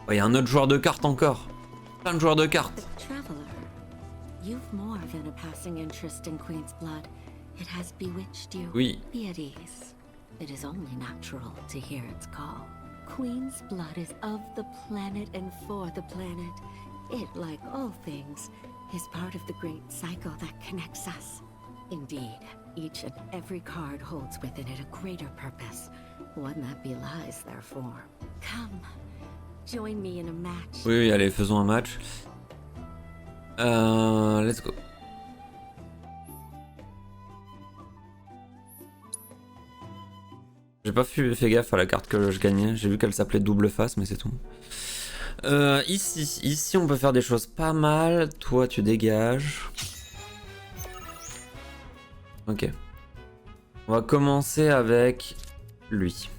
Oh, y a un autre joueur de cartes encore. Plein de joueurs de cartes. Traveler, you've more than a passing interest in Queen's blood. It has bewitched you. Oui. Be at ease. It is only natural to hear its call. Queen's blood is of the planet and for the planet. It, like all things, is part of the great cycle that connects us. Indeed, each and every card holds within it a greater purpose, one that belies their form. Come, join me in a match. Oui, oui, allez, faisons un match. Let's go. J'ai pas fait gaffe à la carte que je gagnais. J'ai vu qu'elle s'appelait double face, mais c'est tout. Ici, on peut faire des choses pas mal. Toi, tu dégages. Ok. On va commencer avec lui.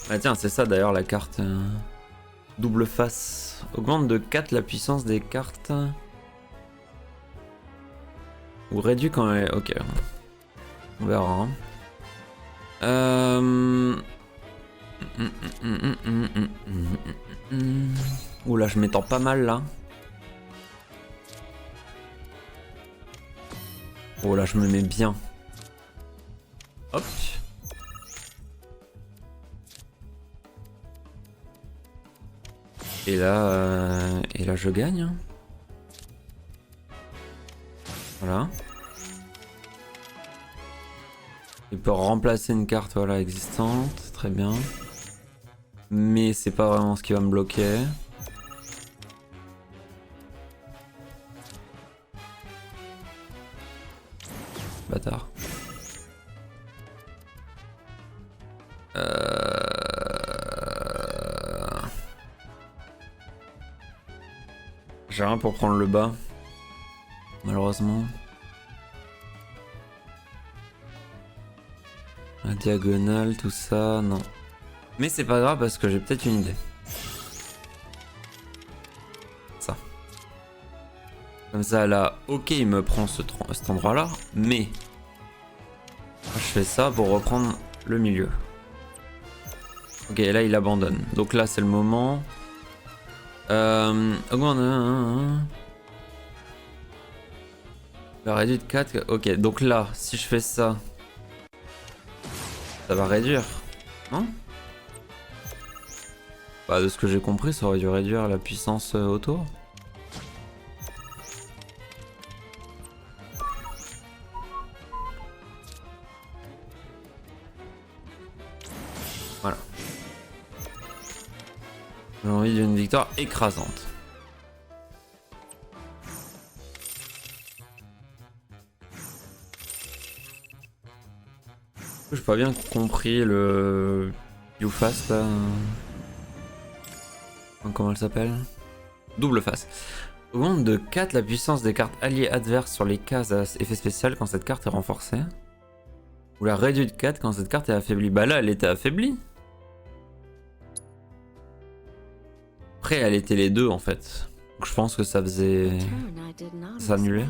Ah tiens, c'est ça d'ailleurs la carte double face. Augmente de 4 la puissance des cartes. Ou réduit quand elle est... Ok. On verra. Oula, je m'étends pas mal là. Oh là, je me mets bien. Hop. Et là je gagne. Hein. Voilà. Il peut remplacer une carte voilà, existante, très bien. Mais c'est pas vraiment ce qui va me bloquer. Bâtard. J'ai rien pour prendre le bas. Malheureusement. La diagonale, tout ça, non. Mais c'est pas grave parce que j'ai peut-être une idée. Ça. Comme ça, là, ok, il me prend cet endroit-là, mais... je fais ça pour reprendre le milieu. Ok, là, il abandonne. Donc là, c'est le moment... augmente... La réduit de 4. Ok, donc là, si je fais ça, ça va réduire, non? Bah, de ce que j'ai compris, ça aurait dû réduire la puissance autour. Voilà. J'ai envie d'une victoire écrasante. J'ai pas bien compris le You Fast là. Comment elle s'appelle? Double face. Augmente de 4 la puissance des cartes alliées adverses sur les cases à effet spécial quand cette carte est renforcée. Ou la réduit de 4 quand cette carte est affaiblie. Bah là elle était affaiblie. Après elle était les deux en fait. Donc je pense que ça faisait... ça annulait.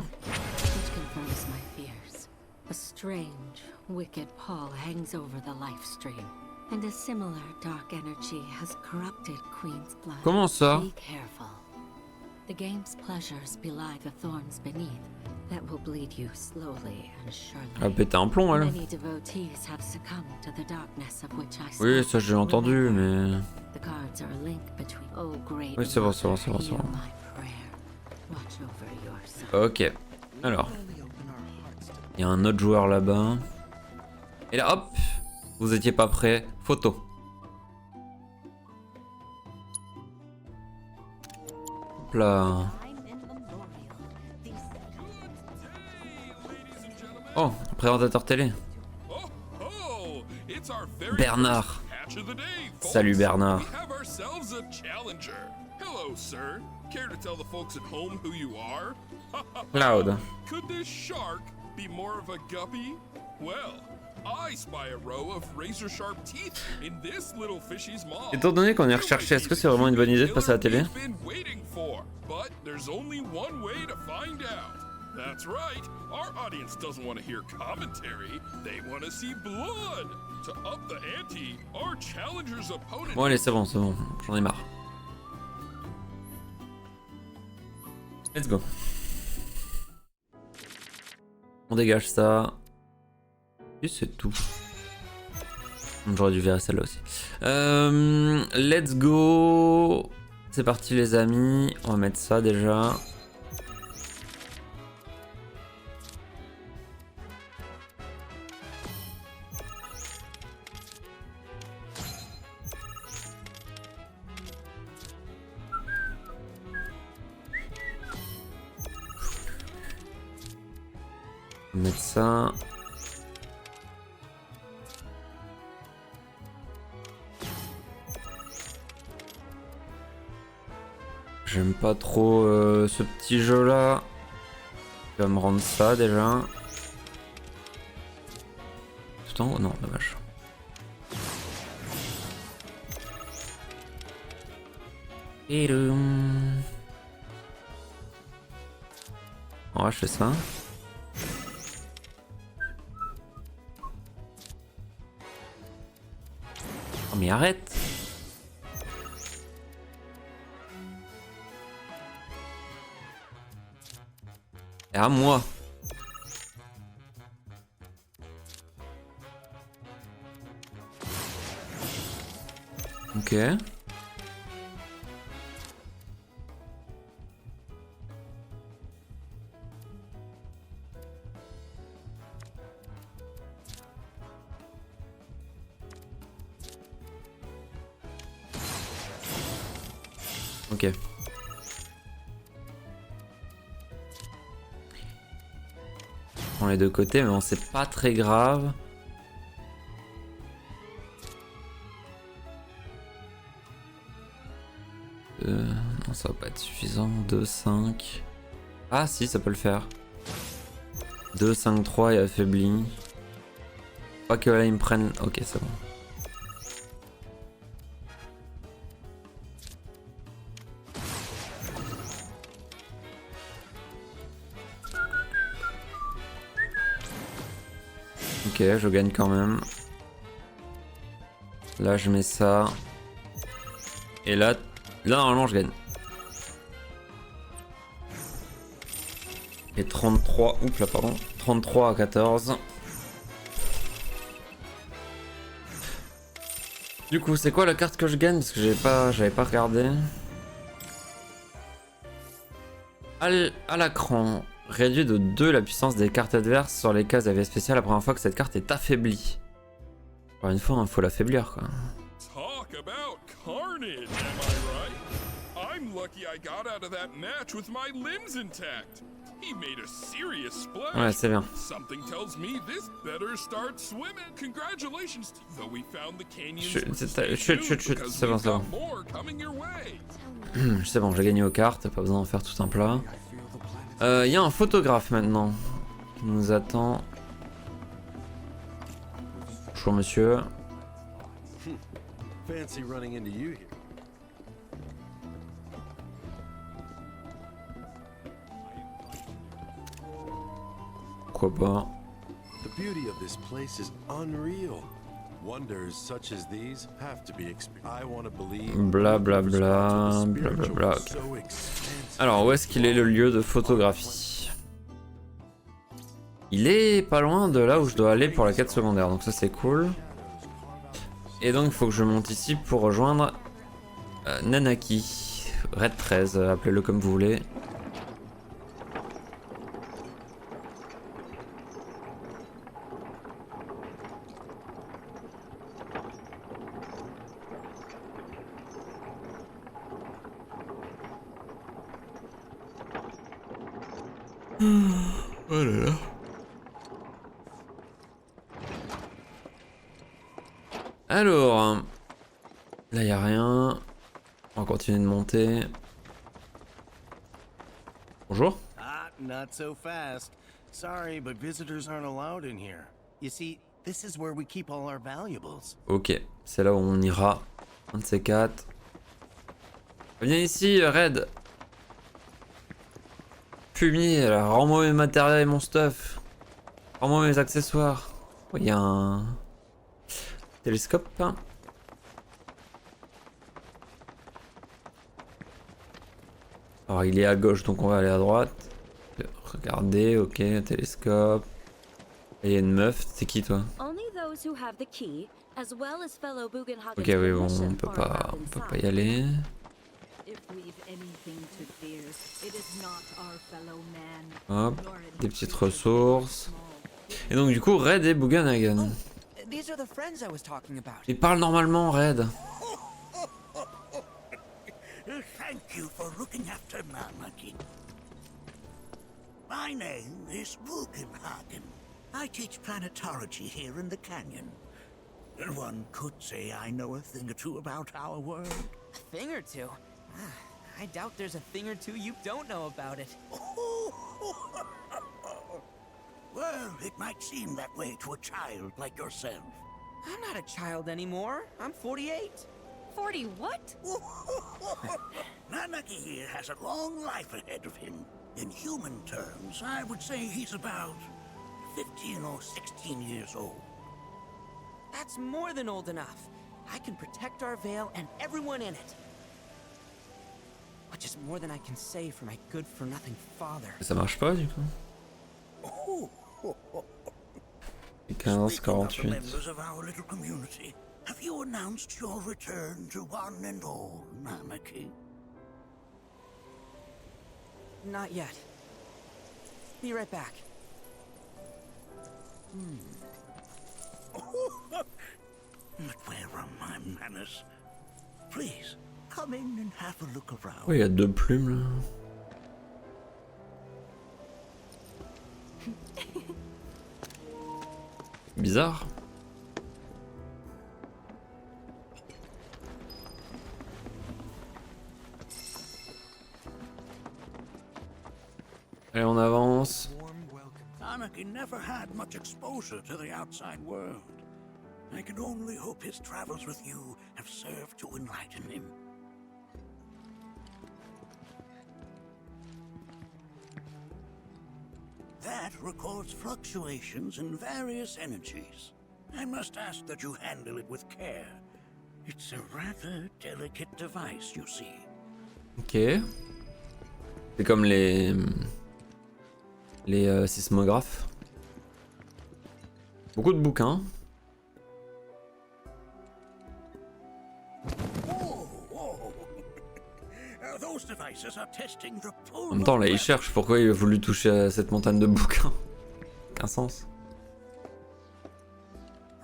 Wicked pall hangs over the life stream, and a similar dark energy has corrupted Queen's blood. Comment ça? Be careful. The game's pleasures belie the thorns beneath that will bleed you slowly and surely. Elle a pété un plomb elle. Many devotees have succumbed to the darkness of which I Oui, ça j'ai entendu, mais... The cards are a link between oh great. Oui, c'est bon, c'est bon, c'est bon, c'est bon. Ok, alors. Il y a un autre joueur là-bas. Et là, hop, vous étiez pas prêt, photo. Hop là. Oh, présentateur télé. Bernard. Salut Bernard. Cloud. Could this shark be more of a guppy? Well, Étant donné qu'on est recherché, est-ce que c'est vraiment une bonne idée de passer à la télé? That's right. Our audience doesn't want to hear commentary. They want to see blood. To up the ante, our challenger's opponent. Bon allez, c'est bon, j'en ai marre. Let's go. On dégage ça. Et c'est tout. J'aurais dû virer celle-là aussi. Let's go. C'est parti les amis. On va mettre ça déjà. Mettre ça. J'aime pas trop ce petit jeu là. Il va me rendre ça déjà. Tout en haut? Non, dommage. Et ouais, je fais ça. Oh mais arrête! Et à moi! Ok. Ok. On prend les deux côtés, mais bon, c'est pas très grave. Non, ça va pas être suffisant. 2, 5. Ah si, ça peut le faire. 2, 5, 3 et affaibli. Pas que là ils me prennent. Ok, c'est bon. Ok, je gagne quand même. Là, je mets ça. Et là normalement, je gagne. Et 33, oups là, pardon. 33 à 14. Du coup, c'est quoi la carte que je gagne? Parce que j'avais pas regardé. À l'écran. Réduit de 2 la puissance des cartes adverses sur les cases d'AV spéciales la première fois que cette carte est affaiblie. Encore une fois, il faut l'affaiblir quoi. Talk about carnage, am I right? I'm lucky I got out of that match with my limbs intact. He made a serious splash. Ouais, c'est bien. Something tells me this better start swimming. Congratulations, though we found the canyon. Chut, c'est bon, c'est bon. C'est bon, j'ai gagné aux cartes, pas besoin d'en faire tout un plat. Y a un photographe maintenant qui nous attend. Bonjour monsieur. Pourquoi pas? The beauty of this place is unreal. Wonders such as these have to be experienced. I want to believe. Bla bla bla bla bla bla. Alors où est-ce qu'il est le lieu de photographie? Il est pas loin de là où je dois aller pour la quête secondaire, donc ça c'est cool. Et donc il faut que je monte ici pour rejoindre Nanaki, Red 13, appelez-le comme vous voulez. Oh là là. Alors, là y a rien. On va continuer de monter. Bonjour. Ah, not so fast. Sorry, but visitors aren't allowed in here. You see, This is where we keep all our valuables. Ok, c'est là où on ira. Un de ces quatre. Viens ici, Red. Fumier, là, rends-moi mes matériels et mon stuff. Rends-moi mes accessoires. Oh, il y a un télescope. Hein. Alors il est à gauche, donc on va aller à droite. Regardez, ok, télescope. Et il y a une meuf, c'est qui toi? Ok, oui, bon, on peut pas y aller. Hop, des petites ressources. Et donc du coup, Red et Bugenhagen. Il parle normalement, Red. Thank you for looking after Nanakin. My name is Bugenhagen. I teach planétologie here in the canyon. One could say I know a thing or two about our world. A thing or two? I doubt there's a thing or two you don't know about it. Well, it might seem that way to a child like yourself. I'm not a child anymore. I'm 48. 40 what? Nanaki here has a long life ahead of him. In human terms, I would say he's about 15 or 16 years old. That's more than old enough. I can protect our Veil and everyone in it. Which is more than I can say for my good-for-nothing father. Ça marche pas du coup. 15, 48. Members of our little community, have you announced your return to one and all, Nanaki? Not yet. Be right back. But where are my manners? Please, come in and have a look around. Oh, il y a deux plumes là. Bizarre. Allez, on avance. Anakin never had much exposure to the outside world. I can only hope his travels with you have served to enlighten him. That records fluctuations in various energies. I must ask that you handle it with care. It's a rather delicate device, you see. Ok. C'est comme les sismographes. Beaucoup de bouquins. Those devices are testing the pull. En même temps, là, il cherche pourquoi il a voulu toucher à cette montagne de bouquins. Aucun sens.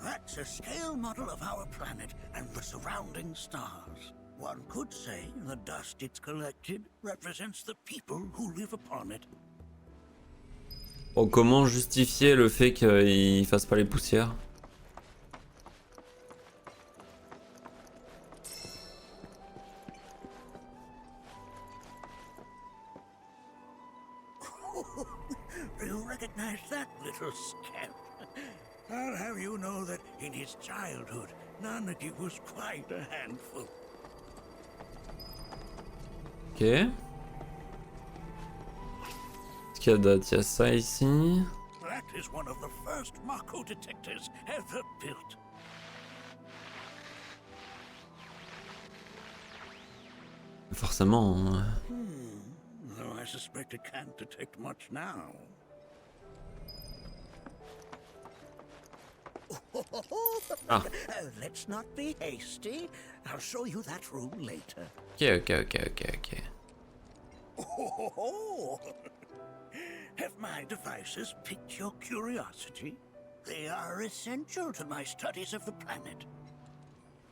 That's a scale model of our planet and the surrounding stars. One could say the dust it's collected represents the people who live upon it. Bon, comment justifier le fait qu'il fasse pas les poussières? You recognize that little scamp? I'll have you know that in his childhood, Nanaki was quite a handful. Ok. Est-ce qu'il y a d'autres? Il y a ça ici. That is one of the first Mako detectors ever built. Forcément. Though I suspect it can't detect much now. Ah. Let's not be hasty. I'll show you that room later. Ok. Have my devices piqued your curiosity? They are essential to my studies of the planet.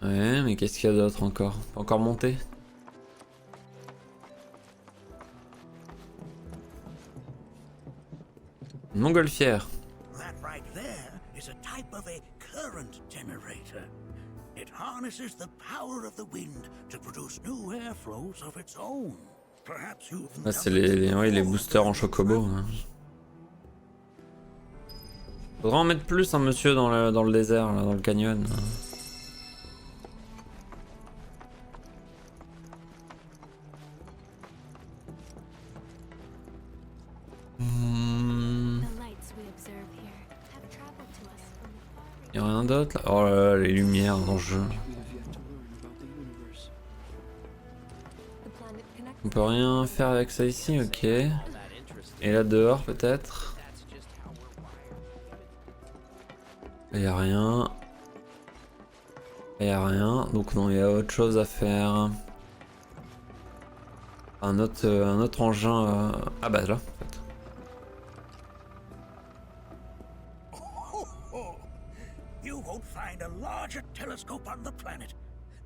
Ouais, mais qu'est-ce qu'il y a d'autre encore? Encore monter? Une montgolfière. That right there is a type of a current generator. It harnesses the power of the wind to produce new airflows of its own. Perhaps you've Là, c'est les boosters en chocobo. Hein. Faudra en mettre plus, hein, monsieur, dans le désert, là, dans le canyon. Y'a rien d'autre là? Oh là là, les lumières dans le jeu. On peut rien faire avec ça ici, ok. Et là dehors peut-être. Y'a rien. Y'a rien, donc non, il y a autre chose à faire. Un autre engin. Ah bah là, en fait. You won't find a larger telescope on the planet.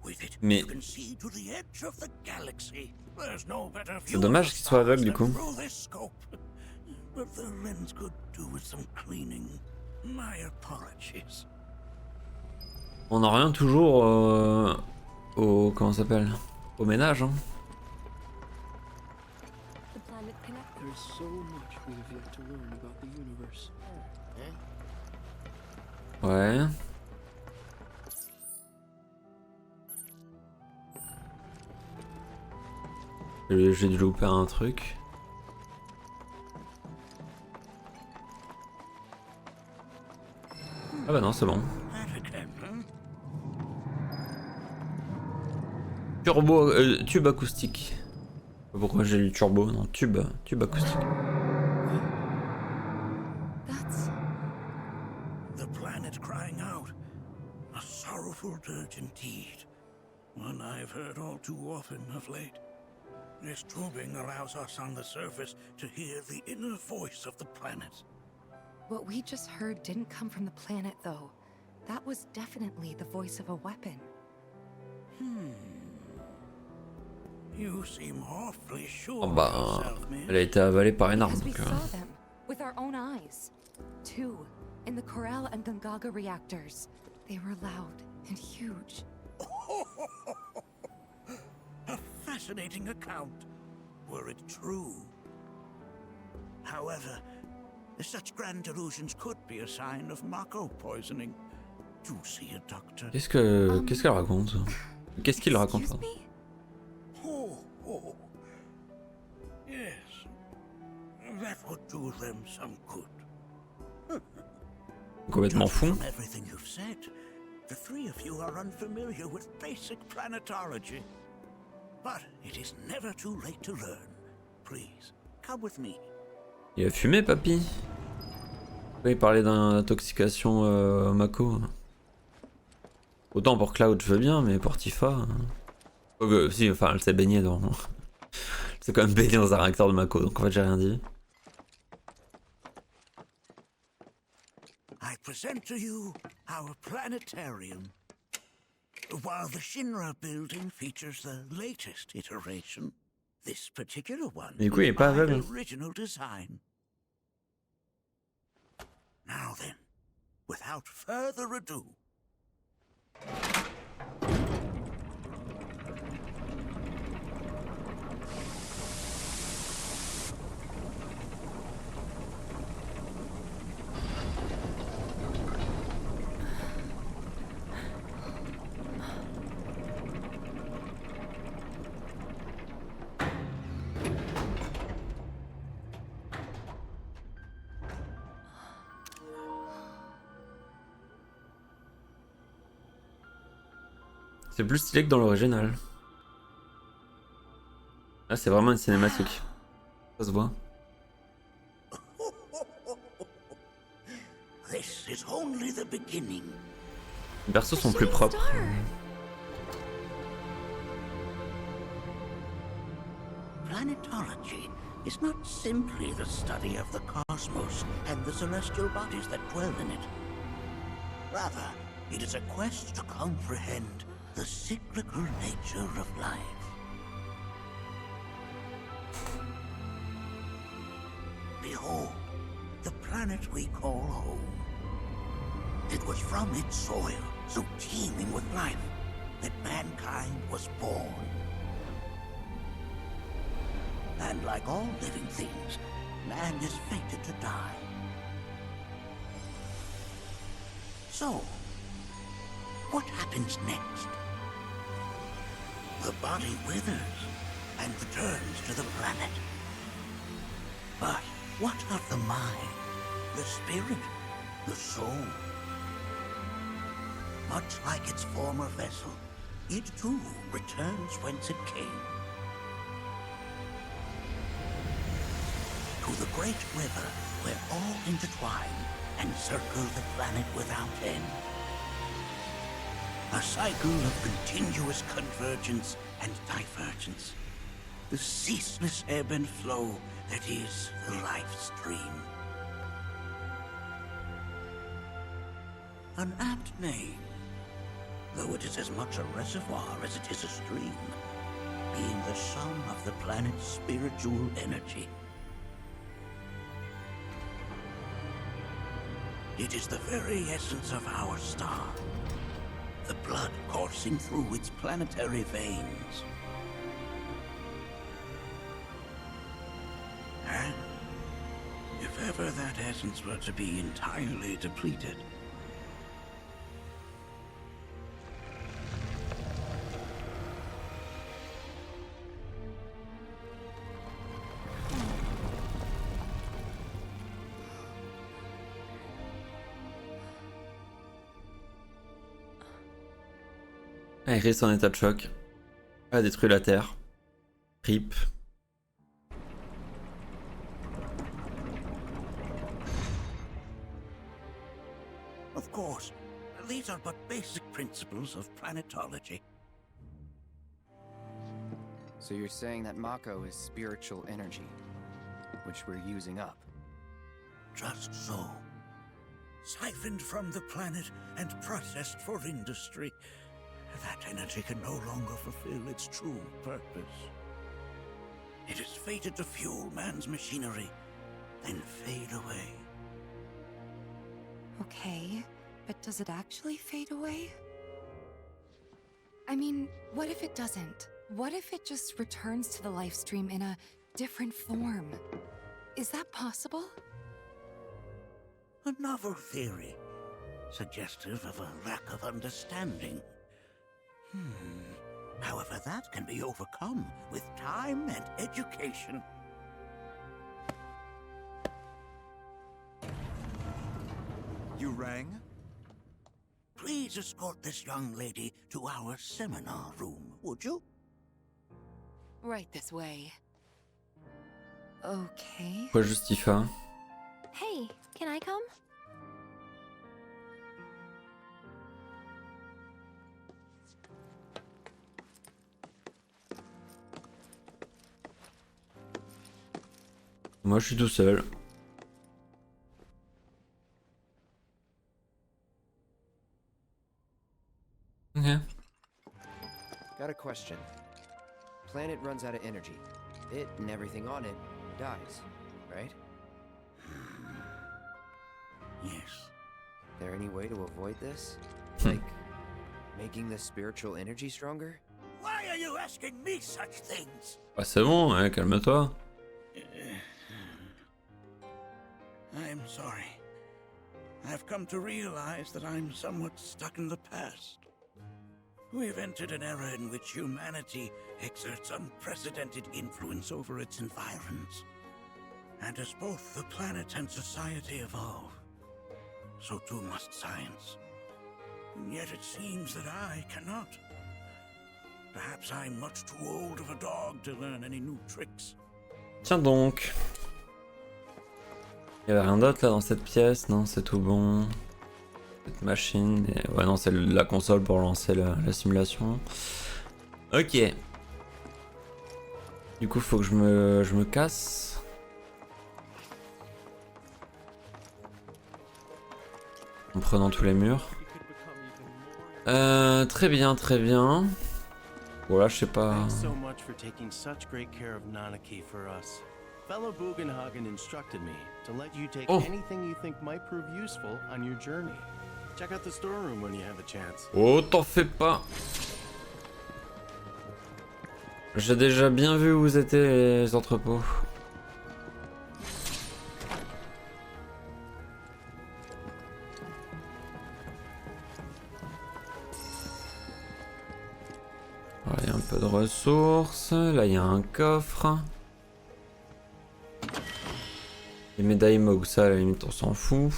With it, Mais you can see to the edge of the galaxy. There's no better c'est view dommage of qu'il soit aveugle stars du coup. than through this scope. But the lens could do with some cleaning. My apologies. On n'a rien toujours au comment ça s'appelle, au ménage, hein. There's so much we have yet to learn about the universe. Ouais. J'ai dû louper un truc. Ah bah non, c'est bon. Turbo, tube acoustique. Pourquoi j'ai lu turbo? Non, tube acoustique. That's The planet crying out. A sorrowful dirge indeed. One I've heard all too often of late. This tubing allows us on the surface to hear the inner voice of the planet. What we just heard didn't come from the planet, though. That was definitely the voice of a weapon. You seem awfully sure Oh of bah, yourself, miss. elle a été avalée par une arme. Because we Donc, saw them with our own eyes. Two, in the Corral and Gungaga reactors. They were loud and huge. A fascinating account, were it true. However, such grand delusions could be a sign of Mako poisoning. Do see a doctor. qu'est-ce qu'elle raconte? Qu'est-ce qu'il raconte? Excuse Pardon. me? Oh. Yes. That would do them some good. Complètement fou. From everything you've said, the three of you are unfamiliar with basic planetology. But it is never too late to learn. Please, come with me. Il a fumé, papy. Oui, il parlait d'intoxication Mako. Autant pour Cloud, je veux bien, mais pour Tifa. Si, enfin, elle s'est baignée dans. Elle s'est quand même baignée dans un réacteur de Mako, donc en fait, j'ai rien dit. I present to you our planetarium. While the Shinra building features the latest iteration, this particular one Mais du coup, il est is pas my aveugle. original design. Now then, without further ado, C'est plus stylé que dans l'original. Là, c'est vraiment une cinématique. Ça se voit. this is only the beginning. Les persos sont plus propres. Planetology is not simply the study of the cosmos and the celestial bodies that dwell in it. Rather, it is a quest to comprehend the cyclical nature of life. Behold, the planet we call home. It was from its soil, so teeming with life, that mankind was born. And like all living things, man is fated to die. So, what happens next? The body withers and returns to the planet. But what of the mind, the spirit, the soul? Much like its former vessel, it too returns whence it came. To the great river where all intertwine and circle the planet without end. A cycle of continuous convergence and divergence. The ceaseless ebb and flow that is the life stream. An apt name, though it is as much a reservoir as it is a stream, being the sum of the planet's spiritual energy. It is the very essence of our star, the blood coursing through its planetary veins. And if ever that essence were to be entirely depleted, Iris en état de choc. Elle a détruit la Terre. RIP. of course, these are but basic principles of planetology. So you're saying that Mako is spiritual energy, which we're using up? Just so. Siphoned from the planet and processed for industry, that energy can no longer fulfill its true purpose. It is fated to fuel man's machinery, then fade away. Okay, but does it actually fade away? I mean, what if it doesn't? What if it just returns to the life stream in a different form? Is that possible? A novel theory, suggestive of a lack of understanding. However, that can be overcome with time and education. You rang? Please escort this young lady to our seminar room, would you? Right this way. Okay. Pourquoi Justifa? Hey, can I come? Moi je suis tout seul. Ok. Got a question. Planet runs out of energy. It and everything on it dies, right? Yes. There any way to avoid this? Like, making the spiritual energy stronger? Why are you asking me such things? Ah c'est bon, hein, calme-toi. I'm sorry. I've come to realize that I'm somewhat stuck in the past. We've entered an era in which humanity exerts unprecedented influence over its environs. And as both the planet and society evolve, so too must science. And yet it seems that I cannot. Perhaps I'm much too old of a dog to learn any new tricks. Tiens donc. Il y avait rien d'autre là dans cette pièce, non, c'est tout bon. Cette machine, et... ouais non c'est la console pour lancer la simulation. Ok. Du coup faut que je me casse. En prenant tous les murs. Très bien, très bien. Voilà, je sais pas. Thanks so much for taking such great care of Nanaki for us. Fellow Bugenhagen instructed me to let you take anything you think might prove useful on your journey. Check out the storeroom when you have a chance. Oh, t'en fais pas. J'ai déjà bien vu où étaient les entrepôts. Voilà, il y a un peu de ressources. Là, il y a un coffre. Les médailles Mog, ça, à la limite, on s'en fout.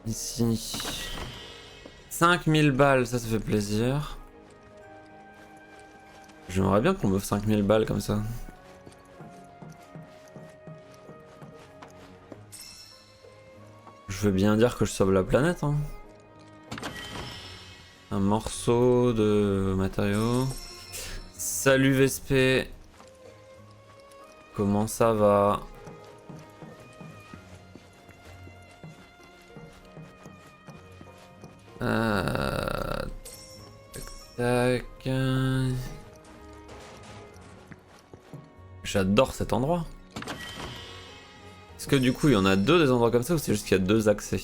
Ici. 5000 balles, ça fait plaisir. J'aimerais bien qu'on m'offre 5000 balles comme ça. Je veux bien dire que je sauve la planète, hein. Un morceau de matériaux. Salut Vespé. Comment ça va? Tac, tac. J'adore cet endroit. Est-ce que du coup il y en a deux des endroits comme ça ou c'est juste qu'il y a deux accès?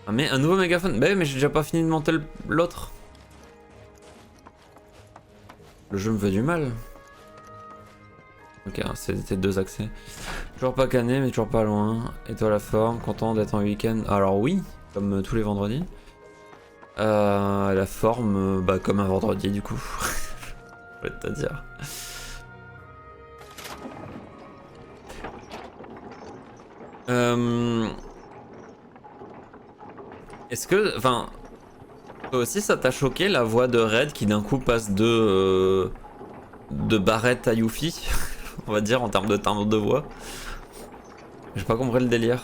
Ah mais un nouveau mégaphone. Bah oui, mais j'ai déjà pas fini de monter l'autre. Le jeu me fait du mal. Ok, c'était deux accès. Toujours pas canné mais toujours pas loin. Et toi la forme, content d'être en week-end? Alors oui, comme tous les vendredis. La forme, bah comme un vendredi du coup. Je vais te dire. Est-ce que, enfin, toi aussi ça t'a choqué la voix de Red qui d'un coup passe de Barrett à Yuffie, on va dire en termes de timbre de voix. J'ai pas compris le délire.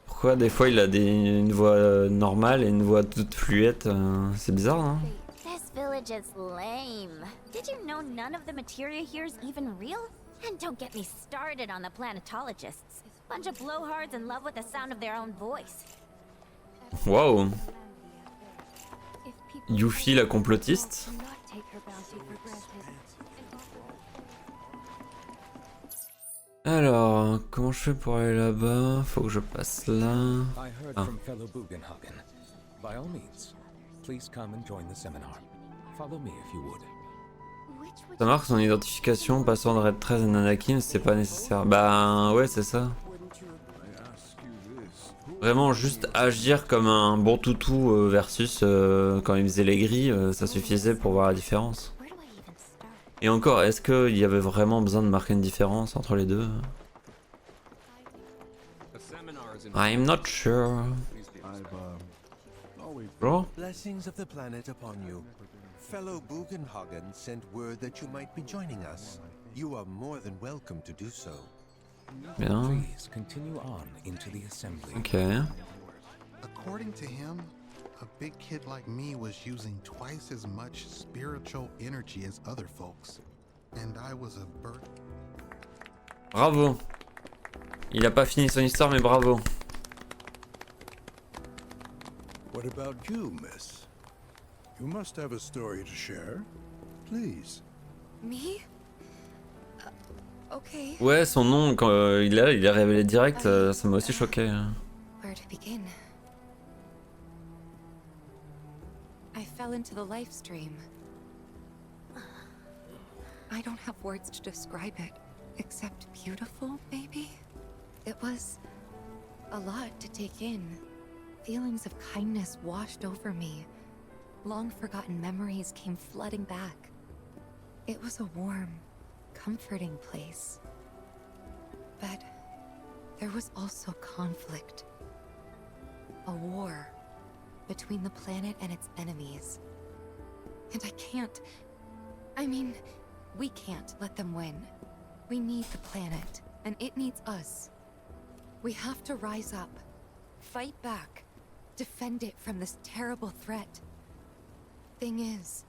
Pourquoi des fois il a une voix normale et une voix toute fluette, c'est bizarre, non? This village is lame. Did you know none of the materia here is even real? And don't get me started on the planetologists. Bunch of blowhards in love with the sound of their own voice. Waouh. Yuffie la complotiste. Alors, comment je fais pour aller là-bas? Faut que je passe là. Ah. By all means, please come and join the seminar. Follow me if you would. Ça marque son identification passant de Red 13 à Nanakin, c'est pas nécessaire. Bah ouais, c'est ça. Vraiment juste agir comme un bon toutou versus quand il faisait les gris, ça suffisait pour voir la différence. Et encore, est-ce qu'il y avait vraiment besoin de marquer une différence entre les deux? I'm not sure. Bro? Blessings of the planet upon you. Fellow Bugenhagen sent word that you might be joining us. You are more than welcome to do so. Bien. Please continue on into the assembly. Ok. According to him, a big kid like me was using twice as much spiritual energy as other folks. And I was a birth. Bravo. Il a pas fini son histoire, mais bravo. What about you, miss? You must have a story to share. Please. Me? Okay. Ouais, son nom, quand il est révélé direct, ça m'a aussi choqué. Where to begin? I fell into the life stream. I don't have words to describe it, except beautiful, maybe? It was a lot to take in. Feelings of kindness washed over me. Long forgotten memories came flooding back. It was a warm, comforting place. But there was also conflict. A war between the planet and its enemies. And we can't let them win. We need the planet, and it needs us. We have to rise up, fight back, defend it from this terrible threat. Thing is,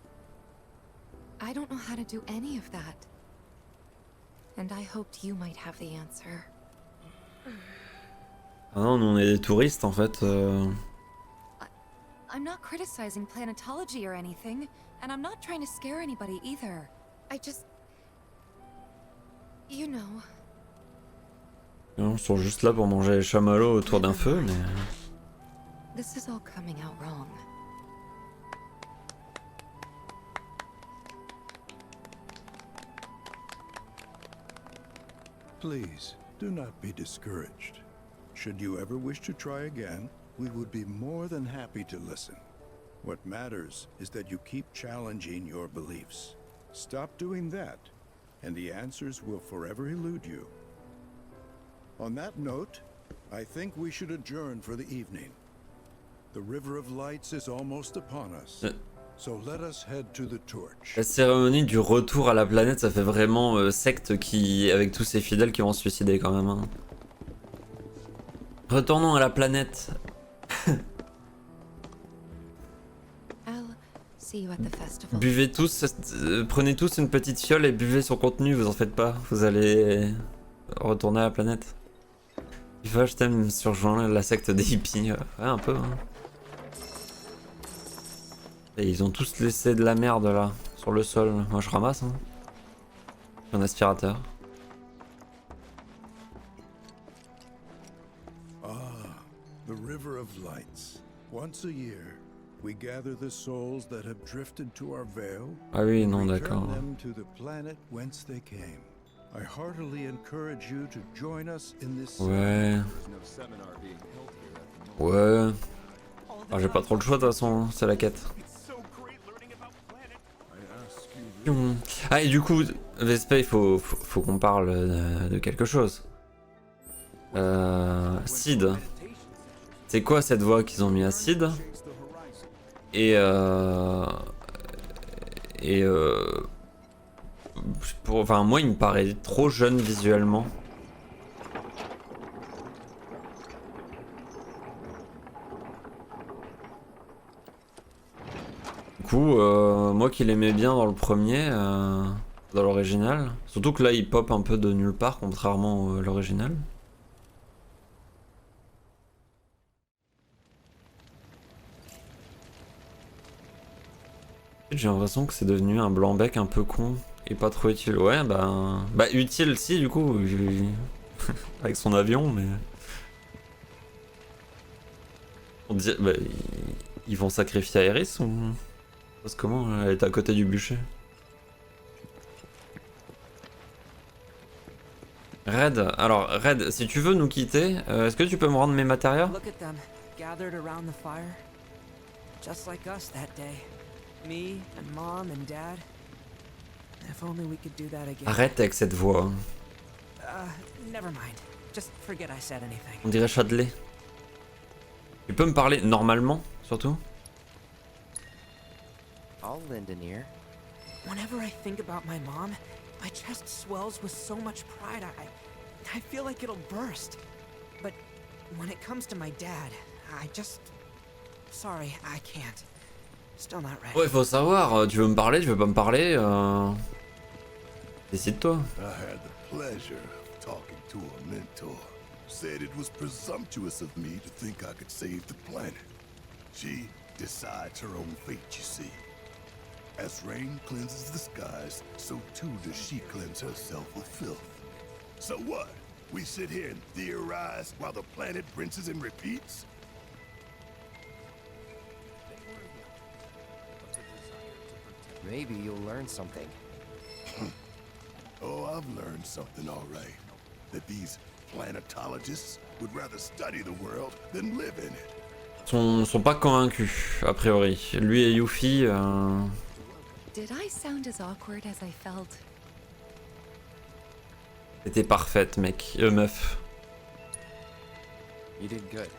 I don't know how to do any of that. And I hoped you might have the answer. Ah non, nous on est des touristes en fait. I'm not criticizing planetology or anything, and I'm not trying to scare anybody either. I just... You know... Ils sont juste là pour manger les chamallows autour d'un feu, mais... This is all coming out wrong. Please, do not be discouraged. Should you ever wish to try again, we would be more than happy to listen. What matters is that you keep challenging your beliefs. Stop doing that, and the answers will forever elude you. On that note, I think we should adjourn for the evening. The River of Lights is almost upon us, so let us head to the torch. La cérémonie du retour à la planète, ça fait vraiment secte qui, avec tous ses fidèles qui vont se suicider quand même. Hein. Retournons à la planète. Buvez tous, prenez tous une petite fiole et buvez son contenu, vous en faites pas, vous allez retourner à la planète. Je t'aime surjoindre la secte des hippies, ouais un peu. Hein. Et ils ont tous laissé de la merde là, sur le sol, moi je ramasse. Hein. Un aspirateur. Ah, the River of Lights. Once a year. We gather the souls that have drifted to our veil. Ah oui, non, d'accord. Return them to the planet whence they came. I heartily encourage you to join us in this. Ouais. Ouais. Ah, j'ai pas trop le choix de toute façon, c'est la quête. Ah et du coup, Vespa, il faut qu'on parle de quelque chose. Sid. C'est quoi cette voix qu'ils ont mis à Sid? Enfin moi il me paraît trop jeune visuellement. Du coup moi qui l'aimais bien dans le premier, dans l'original, surtout que là il pop un peu de nulle part contrairement à l'original. J'ai l'impression que c'est devenu un blanc-bec un peu con et pas trop utile. Ouais, bah utile si du coup, avec son avion, mais on dit, bah, ils vont sacrifier Iris ou parce que comment elle est à côté du bûcher. Red, alors Red, si tu veux nous quitter, est-ce que tu peux me rendre mes matériaux? Look at them, gathered around the fire, just like us that day. Me and Mom and Dad. If only we could do that again. Arrête avec cette voix. Never mind. Just forget I said anything. On dirait Chadley. Tu peux me parler normalement, surtout? I'll lend an ear. Whenever I think about my mom, my chest swells with so much pride. I feel like it'll burst. But when it comes to my dad, I just... Sorry, I can't. Still not ready. Ouais, faut savoir, tu veux me parler, tu veux pas me parler, décide-toi. I had the pleasure of talking to a mentor. Said it was presumptuous of me to think I could save the planet. She decides her own fate, you see. As rain cleanses the skies, so too does she cleanse herself of filth. So what? We sit here and theorize while the planet rinses and repeats? Maybe you'll learn something. Oh, I've learned something, all right. That these planetologists would rather study the world than live in it. Sont pas convaincus, a priori. Lui et Yuffie. Did I sound as awkward as I felt? C'était parfaite, mec. Meuf. You did good.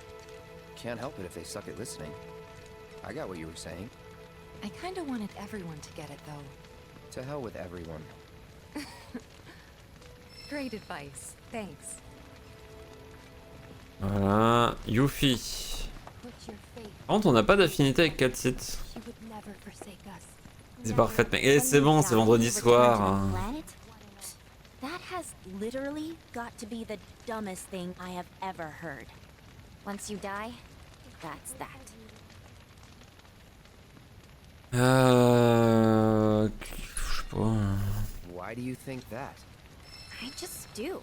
Can't help it if they suck at listening. I got what you were saying. I kinda wanted everyone to get it, though. To hell with everyone. Great advice. Thanks. Voilà. Yuffie. Par contre, on n'a pas d'affinité avec Catsit. C'est parfait, mec. Et c'est bon, c'est vendredi soir. That has literally got to be the dumbest thing I have ever heard. Once you die, that's that. Je sais pas. Why do you think that? I just do.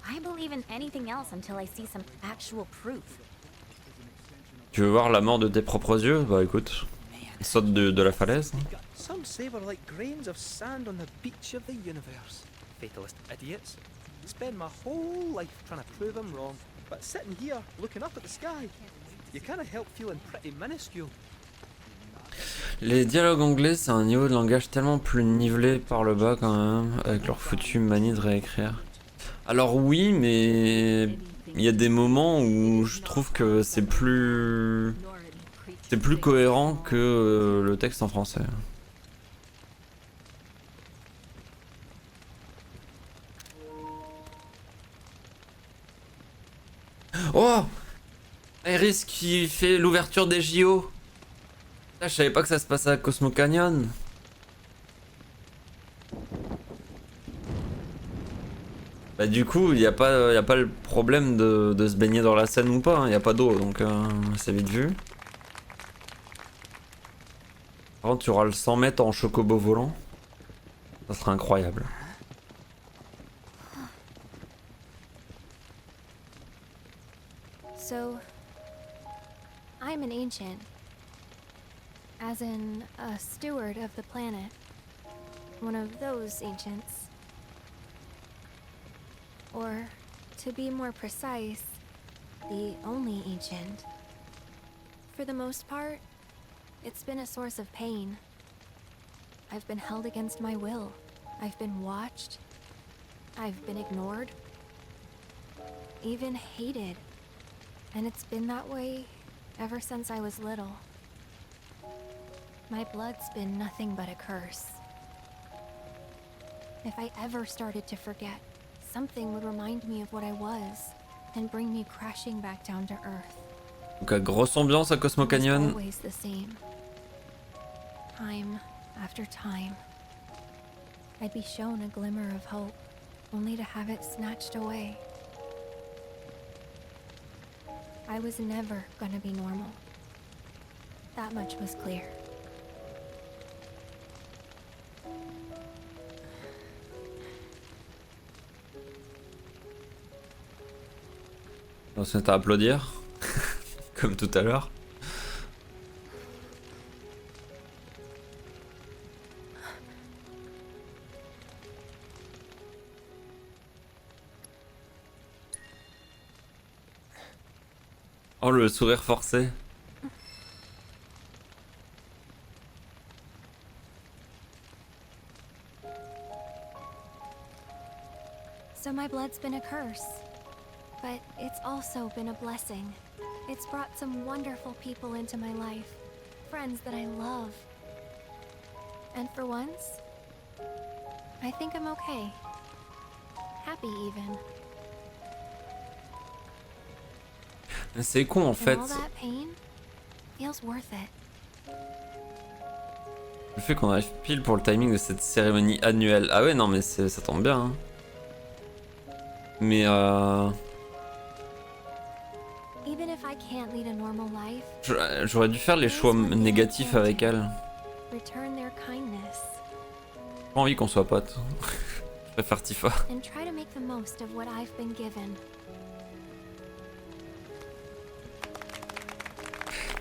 I believe in anything else until I see some actual proof. Tu veux voir la mort de tes propres yeux? Bah écoute, saute de la falaise. Some say we're like grains of sand on the beach of the universe. Fatalist idiots. Spend my whole life trying to prove them wrong, but sitting here looking up at the sky, You kind of help feeling pretty minuscule. Les dialogues anglais, c'est un niveau de langage tellement plus nivelé par le bas quand même, avec leur foutue manie de réécrire. Alors oui, mais il y a des moments où je trouve que c'est plus cohérent que le texte en français. Oh, Iris qui fait l'ouverture des JO. Là, je savais pas que ça se passait à Cosmo Canyon. Bah du coup, il y a pas le problème de se baigner dans la Seine ou pas, il y a pas d'eau, donc c'est vite vu. Par contre, tu auras le 100 mètres en chocobo volant. Ça sera incroyable. So, I'm an ancient. As in, a steward of the planet. One of those ancients. Or, to be more precise, the only ancient. For the most part, it's been a source of pain. I've been held against my will. I've been watched. I've been ignored. Even hated. And it's been that way ever since I was little. My blood's been nothing but a curse. If I ever started to forget, something would remind me of what I was and bring me crashing back down to earth. Donc grosse ambiance à Cosmo Canyon. Always the same. Time after time. I'd be shown a glimmer of hope, only to have it snatched away. I was never gonna be normal. That much was clear. On se met à applaudir, comme tout à l'heure. Oh, le sourire forcé. So my blood's been a curse, but it's also been a blessing. It's brought some wonderful people into my life, friends that I love. And for once, I think I'm okay. Happy even. C'est con en fait. And all that pain feels worth it. Le fait qu'on arrive pile pour le timing de cette cérémonie annuelle. Ah ouais, non mais ça tombe bien. Hein. Mais Even if I can't lead a normal life, j'aurais dû faire les choix négatifs avec elle. return their kindness J'ai pas envie qu'on soit potes. Je préfère Tifa. and try to make the most of what I've been given.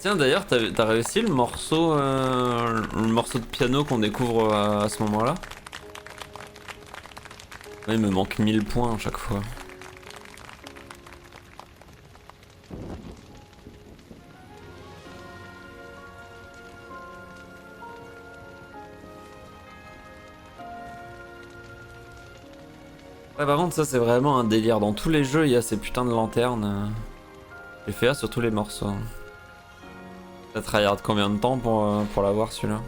Tiens d'ailleurs, t'as réussi le morceau de piano qu'on découvre à ce moment-là? Ouais, il me manque 1000 points à chaque fois. Ouais, par contre ça c'est vraiment un délire. Dans tous les jeux il y a ces putains de lanternes. J'ai fait ça sur tous les morceaux. Ça tryhard combien de temps pour l'avoir celui-là?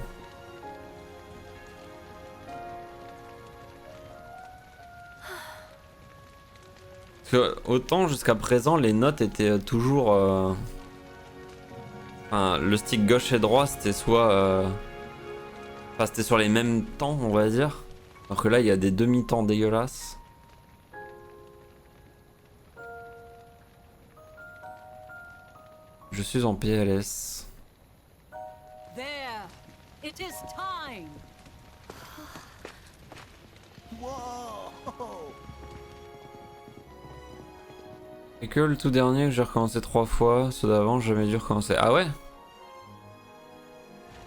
Parce que autant jusqu'à présent les notes étaient toujours... Enfin, le stick gauche et droit c'était soit... Enfin c'était sur les mêmes temps on va dire. Alors que là il y a des demi-temps dégueulasses. Je suis en PLS. There, it is time. Et que le tout dernier que j'ai recommencé 3 fois, ceux d'avant j'ai jamais dû recommencer. Ah ouais?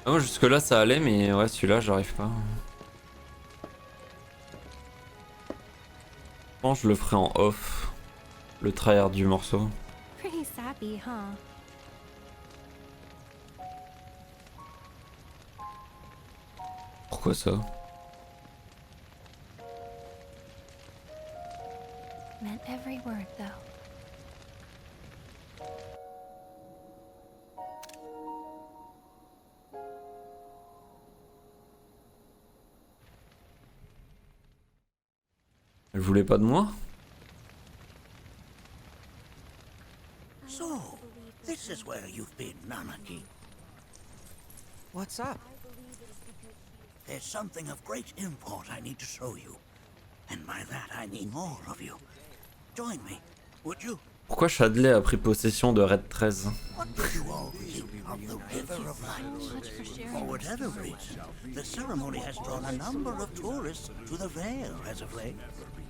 Ah, moi jusque là ça allait mais ouais celui-là j'arrive pas. Je pense que je le ferai en off. Le tryhard du morceau. Pretty sappy, huh? Pourquoi ça? Meant every word, though. Elle voulait pas de moi? So, this is where you've been, Nanaki. What's up? There's something of great import I need to show you. And by that I mean all of you. Join me, would you? Pourquoi Chadley a pris possession de Red 13? What did you all think of the River of Light? For whatever reason, the ceremony has drawn a number of tourists to the Vale as of late.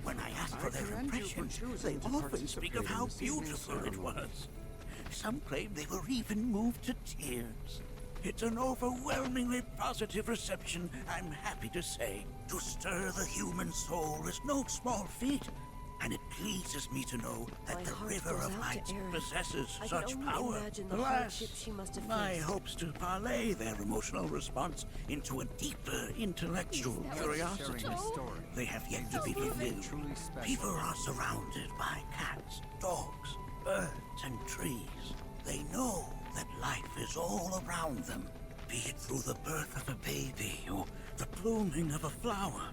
When I ask for their impressions, they often speak of how beautiful it was. Some claim they were even moved to tears. It's an overwhelmingly positive reception, I'm happy to say. To stir the human soul is no small feat, and it pleases me to know that the River of Light possesses such power. Alas, my hopes to parlay their emotional response into a deeper intellectual curiosity. They have yet to be fulfilled. People are surrounded by cats, dogs, birds, and trees. They know that life is all around them, be it through the birth of a baby or the blooming of a flower.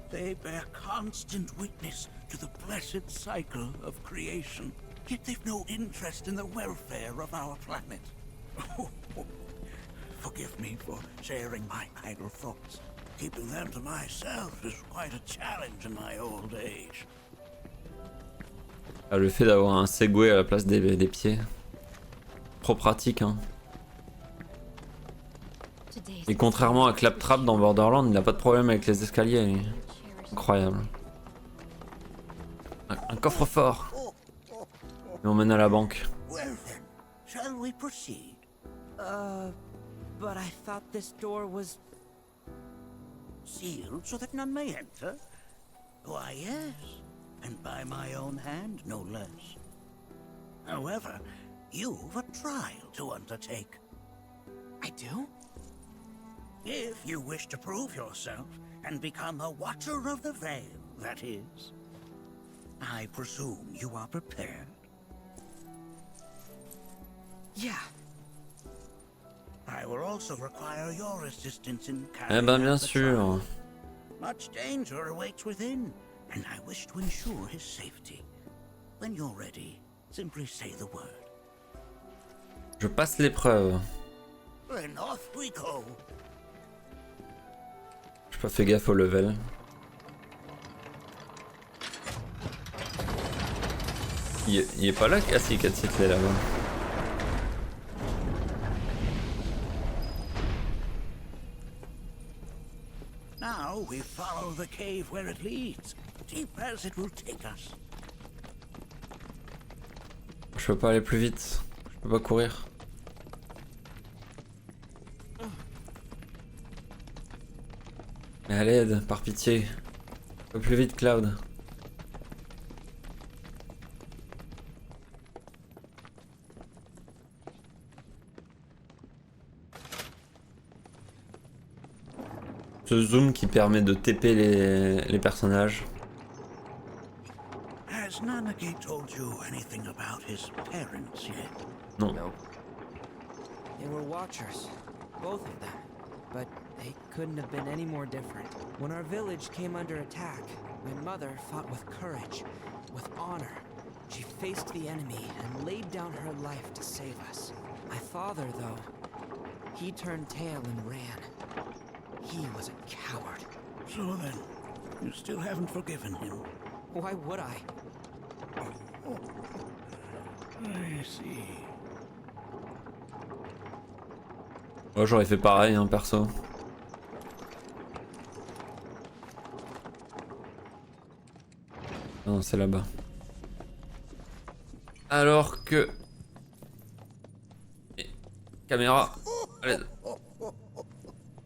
They bear constant witness to the blessed cycle of creation, yet they've no interest in the welfare of our planet. Forgive me for sharing my idle thoughts. Keeping them to myself is quite a challenge in my old age. Ah, le fait d'avoir un Segway à la place des pieds. Trop pratique, hein. Et contrairement à Claptrap dans Borderlands, il n'a pas de problème avec les escaliers. Lui. Incroyable. Un coffre-fort. Et on mène à la banque. Well then, shall we proceed? But I thought this door was sealed so that none may enter? Why, yes, and by my own hand, no less. However, you've a trial to undertake. I do? If you wish to prove yourself and become a Watcher of the Veil, that is. I presume you are prepared? Yeah. I will also require your assistance in Eh carrying ben bien out the sûr. trial. Much danger awaits within, and I wish to ensure his safety. When you're ready, simply say the word. Je passe l'épreuve. Then off we go. J'ai pas fait gaffe au level. Il est pas là? Ah si, Catsit est là-bas. Now we follow the cave where it leads, deep as it will take us. Je peux pas aller plus vite. Je peux pas courir. Mais à l'aide, par pitié. Un peu plus vite, Cloud. Ce zoom qui permet de TP les personnages. Has Nanaki told you anything about his parents yet? Non. They were Watchers, both of them. But they couldn't have been any more different. When our village came under attack, my mother fought with courage, with honor. She faced the enemy and laid down her life to save us. My father, though, he turned tail and ran. He was a coward. So then, you still haven't forgiven him? Why would I? I see. Moi j'aurais fait pareil, hein, perso. Non, c'est là-bas. Alors que... Caméra. Allez.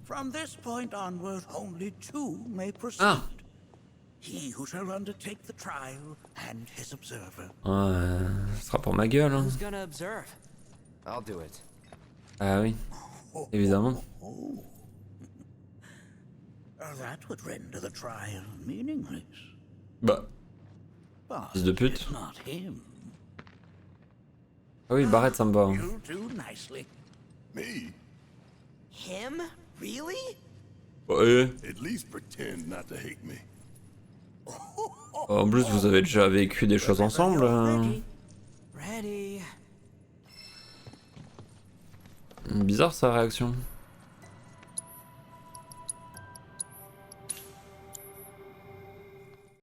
From this point onward, only two may proceed. Ah. He who shall undertake the trial and his observer. Ce sera pour ma gueule. Hein. Who's gonna observe? I'll do it. Ah oui. Évidemment. That would render the trial meaningless. Bah. But Fils de pute. it's not him. Ah oui, Barrett, ça me va. Hein. You do nicely. Me? Him? Really? Ouais. At least pretend not to hate me. En plus, vous avez déjà vécu des choses ensemble. Ready. Bizarre sa réaction.